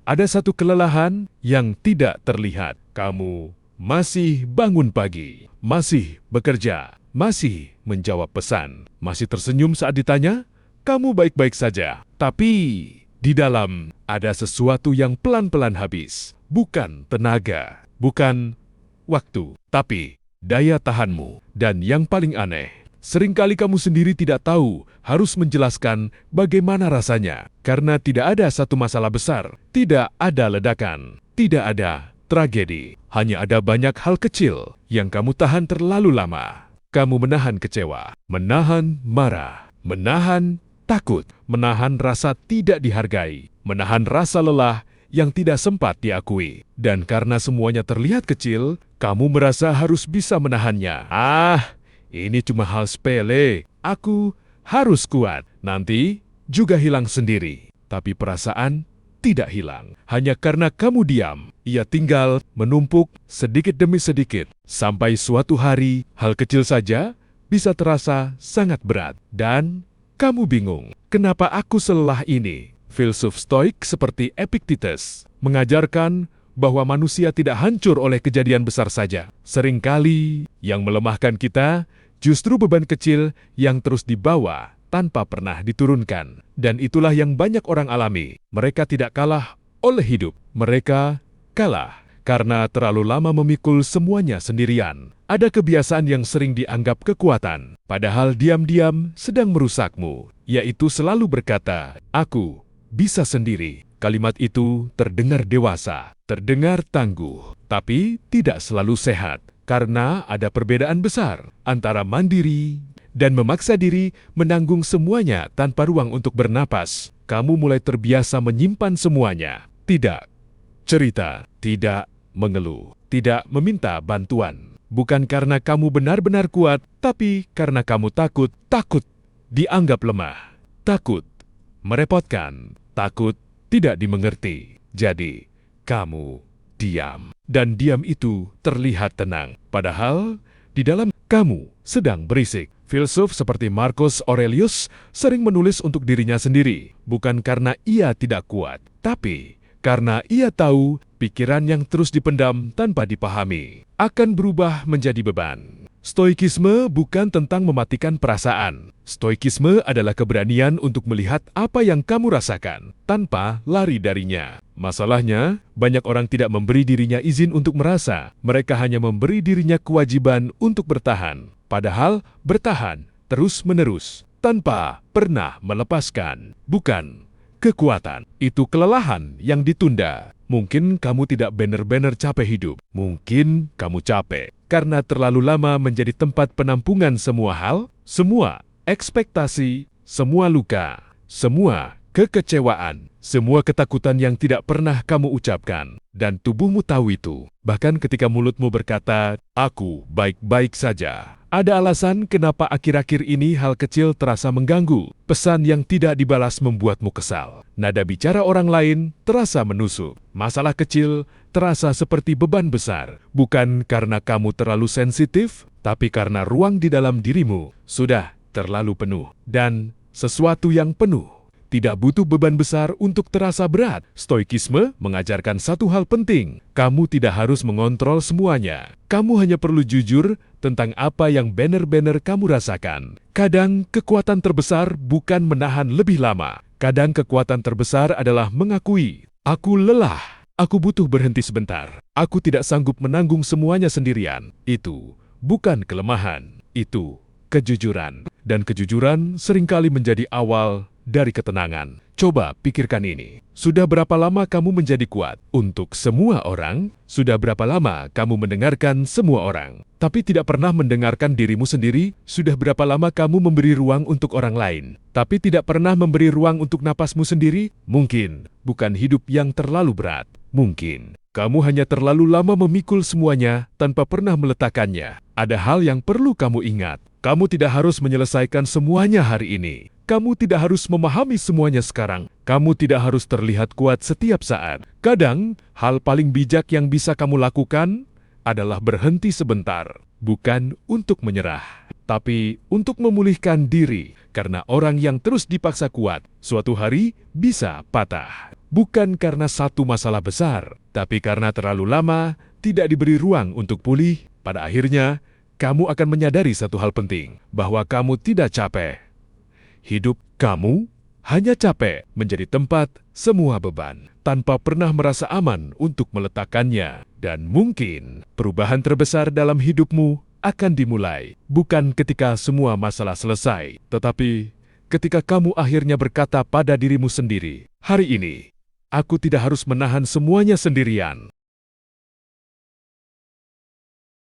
ada satu kelelahan yang tidak terlihat. Kamu masih bangun pagi, masih bekerja, masih menjawab pesan, masih tersenyum saat ditanya, kamu baik-baik saja. Tapi di dalam ada sesuatu yang pelan-pelan habis. Bukan tenaga, bukan waktu, tapi daya tahanmu. Dan yang paling aneh, seringkali kamu sendiri tidak tahu harus menjelaskan bagaimana rasanya. Karena tidak ada satu masalah besar, tidak ada ledakan, tidak ada tragedi. Hanya ada banyak hal kecil yang kamu tahan terlalu lama. Kamu menahan kecewa, menahan marah, menahan takut, menahan rasa tidak dihargai, menahan rasa lelah yang tidak sempat diakui. Dan karena semuanya terlihat kecil, kamu merasa harus bisa menahannya. Ini cuma hal sepele. Aku harus kuat. Nanti juga hilang sendiri. Tapi perasaan tidak hilang. Hanya karena kamu diam. Ia tinggal menumpuk sedikit demi sedikit. Sampai suatu hari, hal kecil saja bisa terasa sangat berat. Dan kamu bingung, kenapa aku selelah ini? Filsuf Stoik seperti Epictetus mengajarkan bahwa manusia tidak hancur oleh kejadian besar saja. Seringkali yang melemahkan kita justru beban kecil yang terus dibawa tanpa pernah diturunkan. Dan itulah yang banyak orang alami. Mereka tidak kalah oleh hidup. Mereka kalah karena terlalu lama memikul semuanya sendirian. Ada kebiasaan yang sering dianggap kekuatan, padahal diam-diam sedang merusakmu, yaitu selalu berkata, "Aku bisa sendiri." Kalimat itu terdengar dewasa, terdengar tangguh, tapi tidak selalu sehat, karena ada perbedaan besar antara mandiri dan memaksa diri menanggung semuanya tanpa ruang untuk bernapas. Kamu mulai terbiasa menyimpan semuanya, tidak cerita, tidak mengeluh, tidak meminta bantuan. Bukan karena kamu benar-benar kuat, tapi karena kamu takut dianggap lemah, takut merepotkan, takut tidak dimengerti. Jadi, kamu diam. Dan diam itu terlihat tenang. Padahal, di dalam kamu sedang berisik. Filsuf seperti Marcus Aurelius sering menulis untuk dirinya sendiri. Bukan karena ia tidak kuat, tapi karena ia tahu pikiran yang terus dipendam tanpa dipahami akan berubah menjadi beban. Stoikisme bukan tentang mematikan perasaan. Stoikisme adalah keberanian untuk melihat apa yang kamu rasakan tanpa lari darinya. Masalahnya, banyak orang tidak memberi dirinya izin untuk merasa. Mereka hanya memberi dirinya kewajiban untuk bertahan. Padahal bertahan terus-menerus tanpa pernah melepaskan. Bukan kekuatan, itu kelelahan yang ditunda. Mungkin kamu tidak benar-benar capek hidup. Mungkin kamu capek karena terlalu lama menjadi tempat penampungan semua hal, semua ekspektasi, semua luka, semua kekecewaan, semua ketakutan yang tidak pernah kamu ucapkan. Dan tubuhmu tahu itu. Bahkan ketika mulutmu berkata, "Aku baik-baik saja." Ada alasan kenapa akhir-akhir ini hal kecil terasa mengganggu. Pesan yang tidak dibalas membuatmu kesal. Nada bicara orang lain terasa menusuk. Masalah kecil terasa seperti beban besar. Bukan karena kamu terlalu sensitif, tapi karena ruang di dalam dirimu sudah terlalu penuh. Dan sesuatu yang penuh tidak butuh beban besar untuk terasa berat. Stoikisme mengajarkan satu hal penting. Kamu tidak harus mengontrol semuanya. Kamu hanya perlu jujur tentang apa yang benar-benar kamu rasakan. Kadang kekuatan terbesar bukan menahan lebih lama. Kadang kekuatan terbesar adalah mengakui, "Aku lelah. Aku butuh berhenti sebentar. Aku tidak sanggup menanggung semuanya sendirian." Itu bukan kelemahan. Itu kejujuran. Dan kejujuran seringkali menjadi awal dari ketenangan. Coba pikirkan ini. Sudah berapa lama kamu menjadi kuat untuk semua orang? Sudah berapa lama kamu mendengarkan semua orang, tapi tidak pernah mendengarkan dirimu sendiri? Sudah berapa lama kamu memberi ruang untuk orang lain, tapi tidak pernah memberi ruang untuk napasmu sendiri? Mungkin bukan hidup yang terlalu berat. Mungkin kamu hanya terlalu lama memikul semuanya tanpa pernah meletakkannya. Ada hal yang perlu kamu ingat. Kamu tidak harus menyelesaikan semuanya hari ini. Kamu tidak harus memahami semuanya sekarang. Kamu tidak harus terlihat kuat setiap saat. Kadang, hal paling bijak yang bisa kamu lakukan adalah berhenti sebentar. Bukan untuk menyerah, tapi untuk memulihkan diri. Karena orang yang terus dipaksa kuat, suatu hari bisa patah. bukan karena satu masalah besar, tapi karena terlalu lama tidak diberi ruang untuk pulih. Pada akhirnya, kamu akan menyadari satu hal penting, bahwa kamu tidak capek. Hidup kamu hanya capek menjadi tempat semua beban, tanpa pernah merasa aman untuk meletakkannya. Dan mungkin perubahan terbesar dalam hidupmu akan dimulai, bukan ketika semua masalah selesai, tetapi ketika kamu akhirnya berkata pada dirimu sendiri, "Hari ini, aku tidak harus menahan semuanya sendirian.